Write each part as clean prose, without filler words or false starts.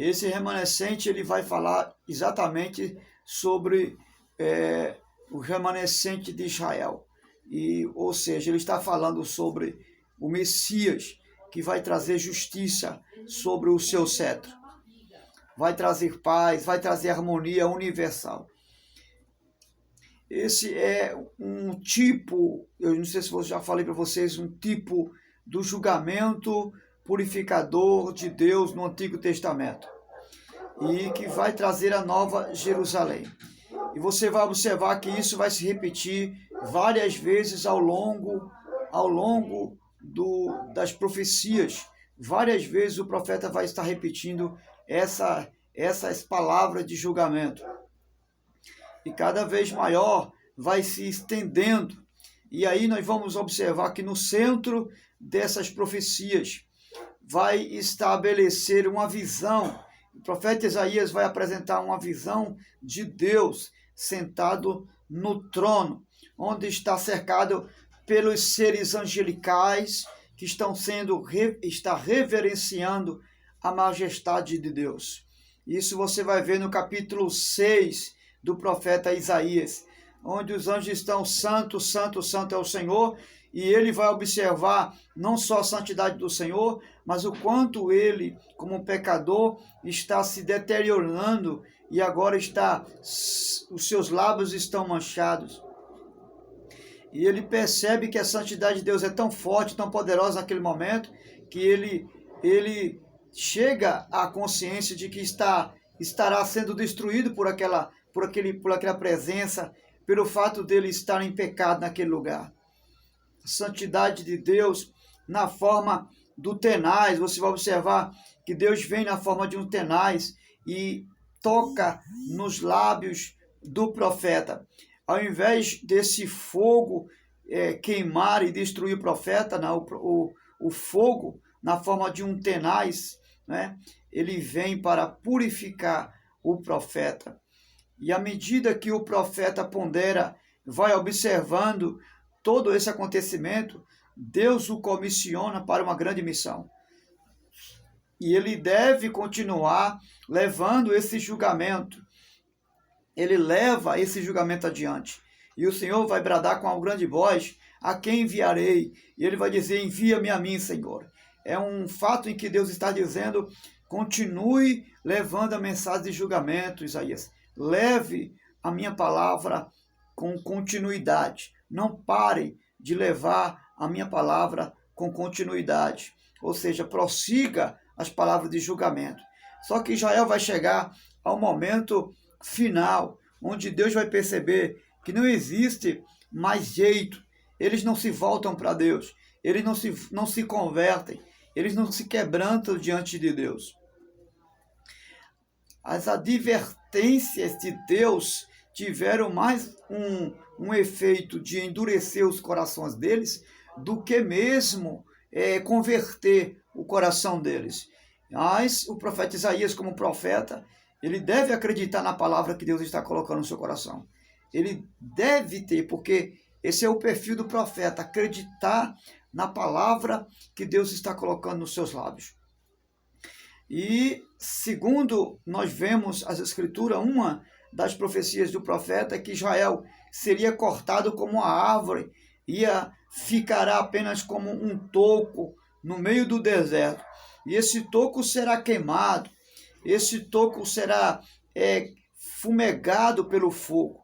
Esse remanescente ele vai falar exatamente sobre o remanescente de Israel. Ou seja, ele está falando sobre o Messias, que vai trazer justiça sobre o seu cetro. Vai trazer paz, vai trazer harmonia universal. Esse é um tipo, eu não sei se eu já falei para vocês, um tipo do julgamento purificador de Deus no Antigo Testamento. E que vai trazer a Nova Jerusalém. E você vai observar que isso vai se repetir várias vezes ao longo das profecias. Várias vezes o profeta vai estar repetindo essas palavras de julgamento. E cada vez maior vai se estendendo. E aí nós vamos observar que no centro dessas profecias vai estabelecer uma visão. O profeta Isaías vai apresentar uma visão de Deus sentado no trono, onde está cercado pelos seres angelicais que está reverenciando a majestade de Deus. Isso você vai ver no capítulo 6 do profeta Isaías, onde os anjos estão santo, santo, santo é o Senhor, e ele vai observar não só a santidade do Senhor, mas o quanto ele, como pecador, está se deteriorando e agora os seus lábios estão manchados. E ele percebe que a santidade de Deus é tão forte, tão poderosa naquele momento, que ele chega à consciência de que estará sendo destruído por aquela presença, pelo fato dele estar em pecado naquele lugar. A santidade de Deus na forma do tenaz, você vai observar que Deus vem na forma de um tenaz e toca nos lábios do profeta. Ao invés desse fogo queimar e destruir o profeta, não, o fogo na forma de um tenaz, né, ele vem para purificar o profeta. E à medida que o profeta pondera, vai observando todo esse acontecimento, Deus o comissiona para uma grande missão. E ele deve continuar levando esse julgamento. Ele leva esse julgamento adiante. E o Senhor vai bradar com uma grande voz: a quem enviarei? E ele vai dizer: envia-me a mim, Senhor. É um fato em que Deus está dizendo: continue levando a mensagem de julgamento, Isaías. Leve a minha palavra com continuidade. Não pare de levar a minha palavra com continuidade. Ou seja, prossiga as palavras de julgamento. Só que Israel vai chegar ao momento final, onde Deus vai perceber que não existe mais jeito. Eles não se voltam para Deus. Eles não se convertem. Eles não se quebrantam diante de Deus. As advertências de Deus tiveram mais um efeito de endurecer os corações deles do que mesmo converter o coração deles. Mas o profeta Isaías, como profeta, ele deve acreditar na palavra que Deus está colocando no seu coração. Ele deve ter, porque esse é o perfil do profeta, acreditar na palavra que Deus está colocando nos seus lábios. E segundo nós vemos as escrituras, uma das profecias do profeta é que Israel seria cortado como uma árvore, ficará apenas como um toco no meio do deserto. E esse toco será queimado, esse toco será fumegado pelo fogo.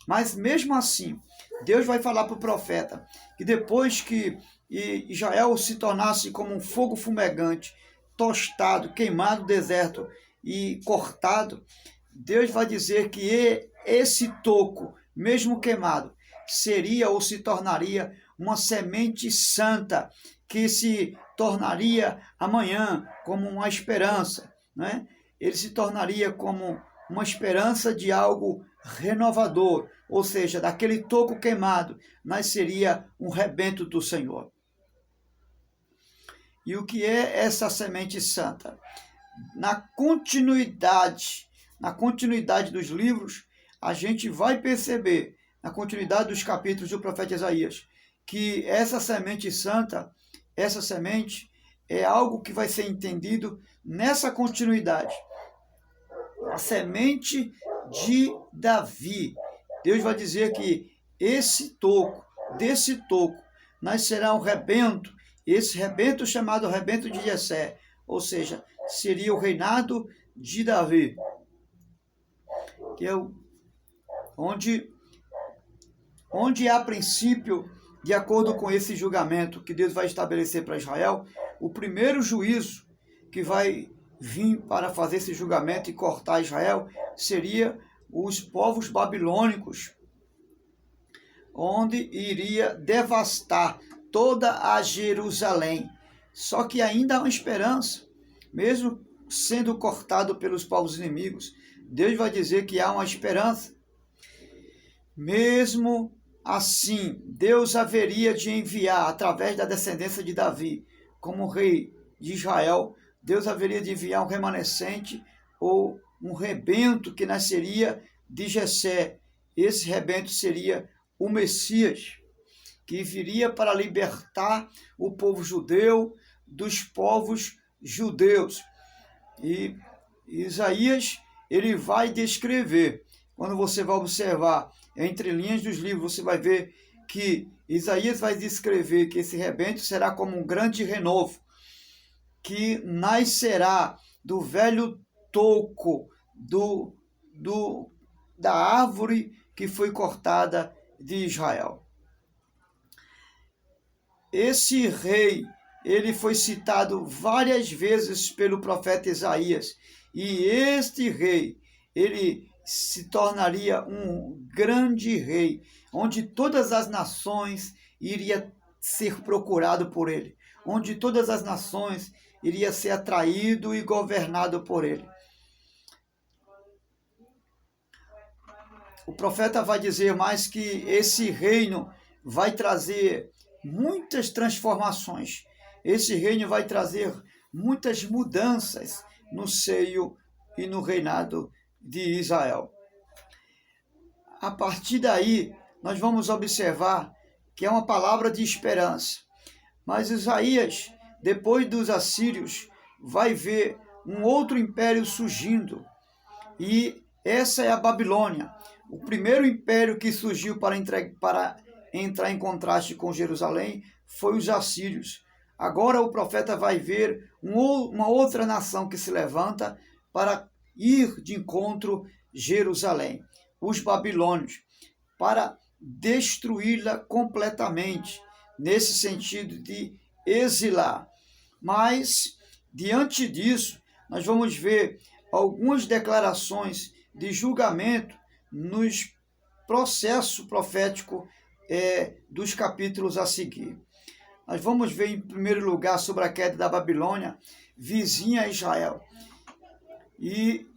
Mas mesmo assim, Deus vai falar para o profeta que depois que Israel se tornasse como um fogo fumegante, tostado, queimado no deserto e cortado, Deus vai dizer que esse toco, mesmo queimado, seria ou se tornaria uma semente santa, que se tornaria amanhã como uma esperança, né? Ele se tornaria como uma esperança de algo renovador, ou seja, daquele toco queimado, nasceria um rebento do Senhor. E o que é essa semente santa? Na continuidade dos livros, a gente vai perceber, na continuidade dos capítulos do profeta Isaías, que essa semente santa, essa semente é algo que vai ser entendido nessa continuidade. a semente de Davi. Deus vai dizer que desse toco, nascerá um rebento, esse rebento chamado rebento de Jessé, ou seja, seria o reinado de Davi, que é onde a princípio, de acordo com esse julgamento que Deus vai estabelecer para Israel, o primeiro juízo que vai vir para fazer esse julgamento e cortar Israel seria os povos babilônicos, onde iria devastar toda a Jerusalém. Só que ainda há uma esperança, mesmo sendo cortado pelos povos inimigos, Deus vai dizer que há uma esperança. Mesmo assim, Deus haveria de enviar, através da descendência de Davi, como rei de Israel, Deus haveria de enviar um remanescente ou um rebento que nasceria de Jessé. Esse rebento seria o Messias, que viria para libertar o povo judeu dos povos judeus. E Isaías, ele vai descrever, quando você vai observar entre linhas dos livros, você vai ver que Isaías vai descrever que esse rebento será como um grande renovo, que nascerá do velho toco, da árvore que foi cortada de Israel. Esse rei, ele foi citado várias vezes pelo profeta Isaías, e este rei, ele se tornaria um grande rei, onde todas as nações iria ser procurado por ele, onde todas as nações iria ser atraído e governado por ele. O profeta vai dizer mais que esse reino vai trazer muitas transformações. Esse reino vai trazer muitas mudanças no seio e no reinado de Israel. A partir daí, nós vamos observar que é uma palavra de esperança. Mas Isaías, depois dos assírios, vai ver um outro império surgindo. E essa é a Babilônia. O primeiro império que surgiu para entrar em contraste com Jerusalém foi os assírios. Agora o profeta vai ver uma outra nação que se levanta para ir de encontro a Jerusalém, os babilônios, para destruí-la completamente, nesse sentido de exilar. Mas, diante disso, nós vamos ver algumas declarações de julgamento nos processos proféticos dos capítulos a seguir. Nós vamos ver, em primeiro lugar, sobre a queda da Babilônia, vizinha a Israel. E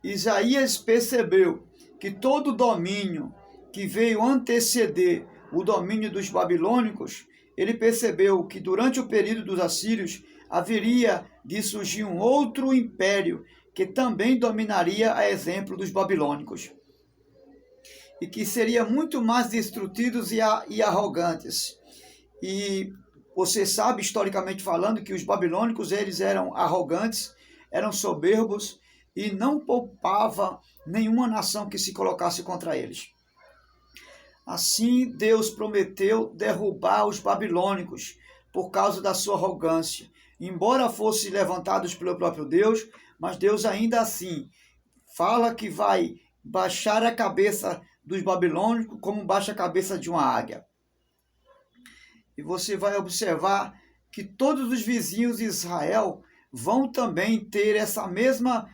Isaías percebeu que todo domínio que veio anteceder o domínio dos babilônicos, ele percebeu que durante o período dos assírios haveria de surgir um outro império que também dominaria a exemplo dos babilônicos, e que seria muito mais destrutivos e arrogantes. E você sabe, historicamente falando, que os babilônicos, eles eram arrogantes, eram soberbos e não poupavam nenhuma nação que se colocasse contra eles. Assim, Deus prometeu derrubar os babilônicos por causa da sua arrogância. Embora fossem levantados pelo próprio Deus, mas Deus ainda assim fala que vai baixar a cabeça dos babilônicos como baixa a cabeça de uma águia. E você vai observar que todos os vizinhos de Israel vão também ter essa mesma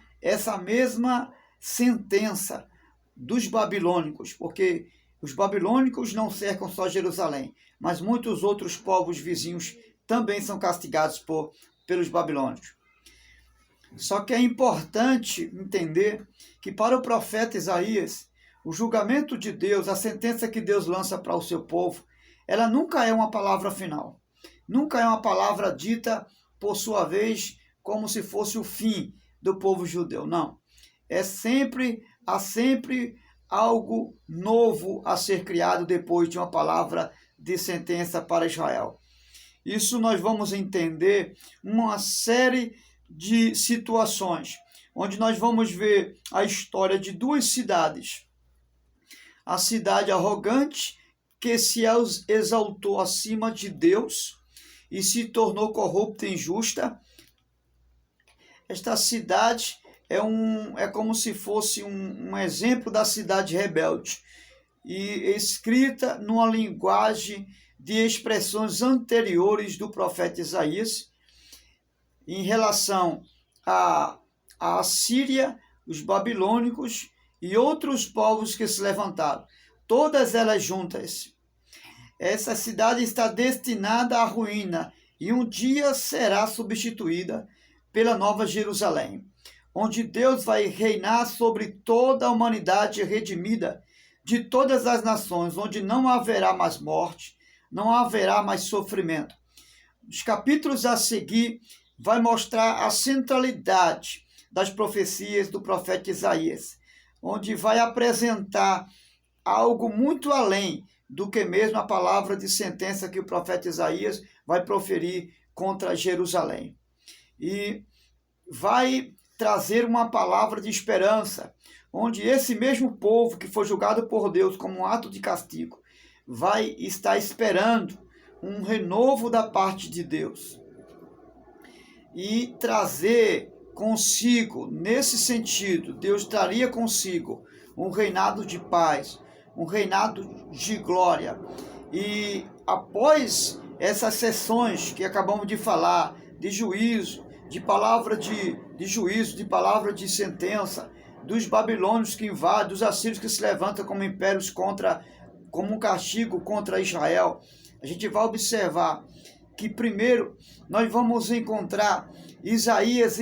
sentença dos babilônicos, porque os babilônicos não cercam só Jerusalém, mas muitos outros povos vizinhos também são castigados pelos babilônicos. Só que é importante entender que para o profeta Isaías, o julgamento de Deus, a sentença que Deus lança para o seu povo, ela nunca é uma palavra final. Nunca é uma palavra dita, por sua vez, como se fosse o fim do povo judeu. Não. Há sempre algo novo a ser criado depois de uma palavra de sentença para Israel. Isso nós vamos entender uma série de situações, onde nós vamos ver a história de duas cidades. A cidade arrogante, que se exaltou acima de Deus e se tornou corrupta e injusta. Esta cidade é como se fosse um exemplo da cidade rebelde, e escrita numa linguagem de expressões anteriores do profeta Isaías, em relação à Síria, os babilônicos e outros povos que se levantaram, todas elas juntas. Essa cidade está destinada à ruína e um dia será substituída pela Nova Jerusalém, onde Deus vai reinar sobre toda a humanidade redimida de todas as nações, onde não haverá mais morte, não haverá mais sofrimento. Os capítulos a seguir vai mostrar a centralidade das profecias do profeta Isaías, onde vai apresentar algo muito além do que mesmo a palavra de sentença que o profeta Isaías vai proferir contra Jerusalém. E vai trazer uma palavra de esperança, onde esse mesmo povo que foi julgado por Deus como um ato de castigo, vai estar esperando um renovo da parte de Deus. E trazer consigo, nesse sentido, Deus traria consigo um reinado de paz, um reinado de glória. E após essas sessões que acabamos de falar, de juízo, de palavra de juízo, de palavra de sentença, dos babilônios que invadem, dos assírios que se levantam como impérios como um castigo contra Israel, a gente vai observar que primeiro nós vamos encontrar Isaías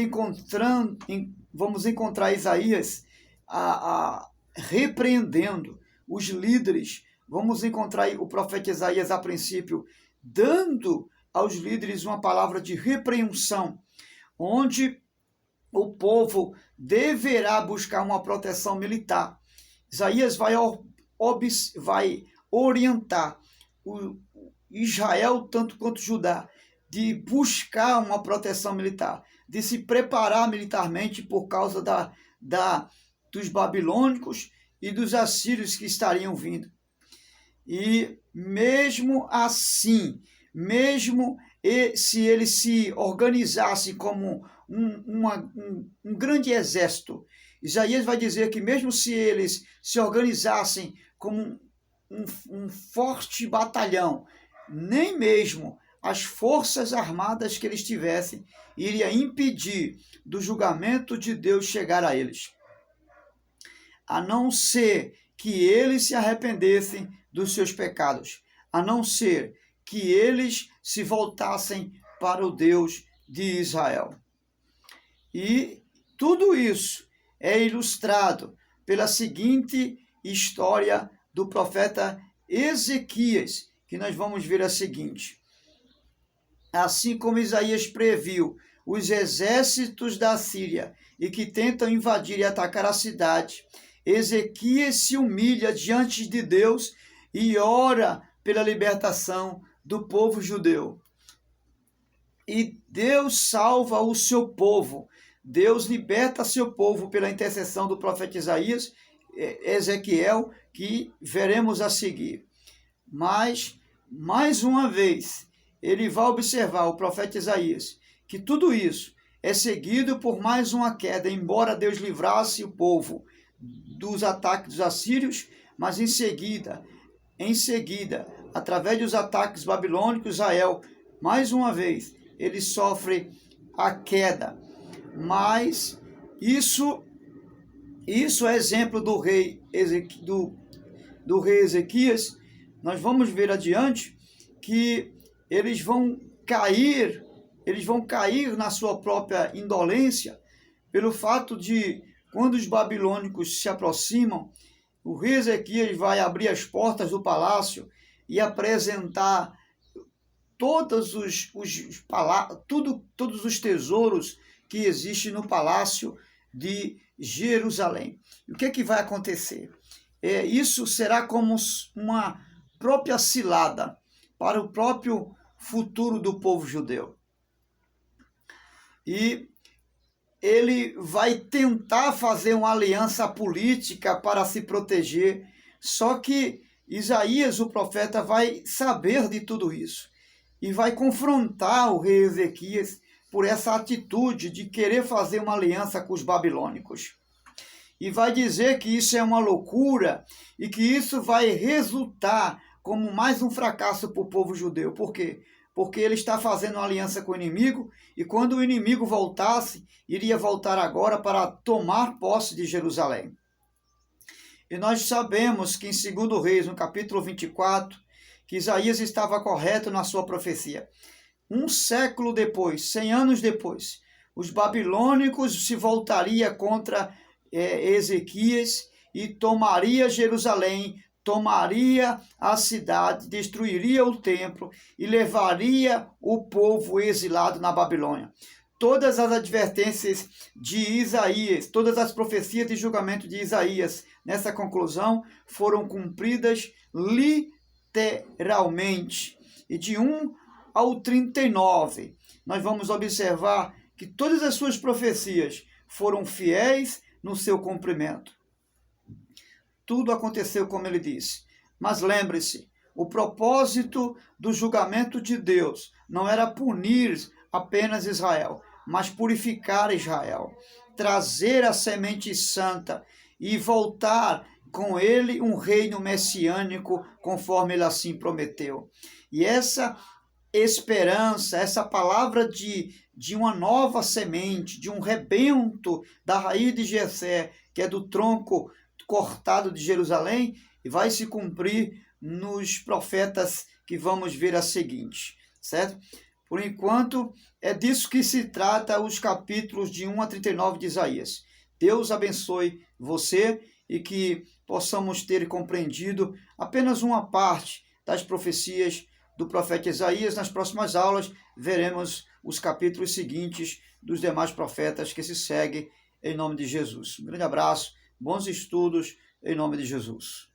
repreendendo os líderes. Vamos encontrar o profeta Isaías a princípio dando aos líderes uma palavra de repreensão, onde o povo deverá buscar uma proteção militar. Isaías vai orientar o Israel, tanto quanto Judá, de buscar uma proteção militar, de se preparar militarmente por causa dos babilônicos e dos assírios que estariam vindo. E mesmo assim, se eles se organizassem como um grande exército, Isaías vai dizer que mesmo se eles se organizassem como um forte batalhão, nem mesmo as forças armadas que eles tivessem iria impedir do julgamento de Deus chegar a eles, a não ser que eles se arrependessem dos seus pecados, a não ser que eles se voltassem para o Deus de Israel. E tudo isso é ilustrado pela seguinte história do profeta Ezequias, que nós vamos ver a seguinte: assim como Isaías previu os exércitos da Síria e que tentam invadir e atacar a cidade, Ezequias se humilha diante de Deus e ora pela libertação do povo judeu. E Deus salva o seu povo. Deus liberta seu povo pela intercessão do profeta Ezequiel, que veremos a seguir. Mas, mais uma vez, ele vai observar, o profeta Isaías, que tudo isso é seguido por mais uma queda, embora Deus livrasse o povo dos ataques dos assírios, mas em seguida, através dos ataques babilônicos, Israel, mais uma vez, ele sofre a queda. Mas isso é exemplo do rei Ezequias. Nós vamos ver adiante que eles vão cair na sua própria indolência, pelo fato de, quando os babilônicos se aproximam, o rei Ezequias vai abrir as portas do palácio e apresentar todos os tesouros que existem no palácio de Jerusalém. E o que é que vai acontecer? Isso será como uma própria cilada para o próprio futuro do povo judeu. E ele vai tentar fazer uma aliança política para se proteger, só que Isaías, o profeta, vai saber de tudo isso e vai confrontar o rei Ezequias por essa atitude de querer fazer uma aliança com os babilônicos. E vai dizer que isso é uma loucura e que isso vai resultar como mais um fracasso para o povo judeu. Por quê? Porque ele está fazendo uma aliança com o inimigo e quando o inimigo voltasse, iria voltar agora para tomar posse de Jerusalém. E nós sabemos que em 2 Reis, no capítulo 24, que Isaías estava correto na sua profecia. Um século depois, 100 anos depois, os babilônicos se voltariam contra Ezequias e tomaria Jerusalém, tomaria a cidade, destruiria o templo e levaria o povo exilado na Babilônia. Todas as advertências de Isaías, todas as profecias de julgamento de Isaías nessa conclusão foram cumpridas literalmente. E de 1 ao 39, nós vamos observar que todas as suas profecias foram fiéis no seu cumprimento. Tudo aconteceu como ele disse. Mas lembre-se, o propósito do julgamento de Deus não era punir apenas Israel, mas purificar Israel, trazer a semente santa e voltar com ele um reino messiânico, conforme ele assim prometeu. E essa esperança, essa palavra de uma nova semente, de um rebento da raiz de Jessé, que é do tronco cortado de Jerusalém, e vai se cumprir nos profetas que vamos ver a seguinte, certo? Por enquanto, é disso que se trata os capítulos de 1 a 39 de Isaías. Deus abençoe você e que possamos ter compreendido apenas uma parte das profecias do profeta Isaías. Nas próximas aulas, veremos os capítulos seguintes dos demais profetas que se seguem em nome de Jesus. Um grande abraço, bons estudos em nome de Jesus.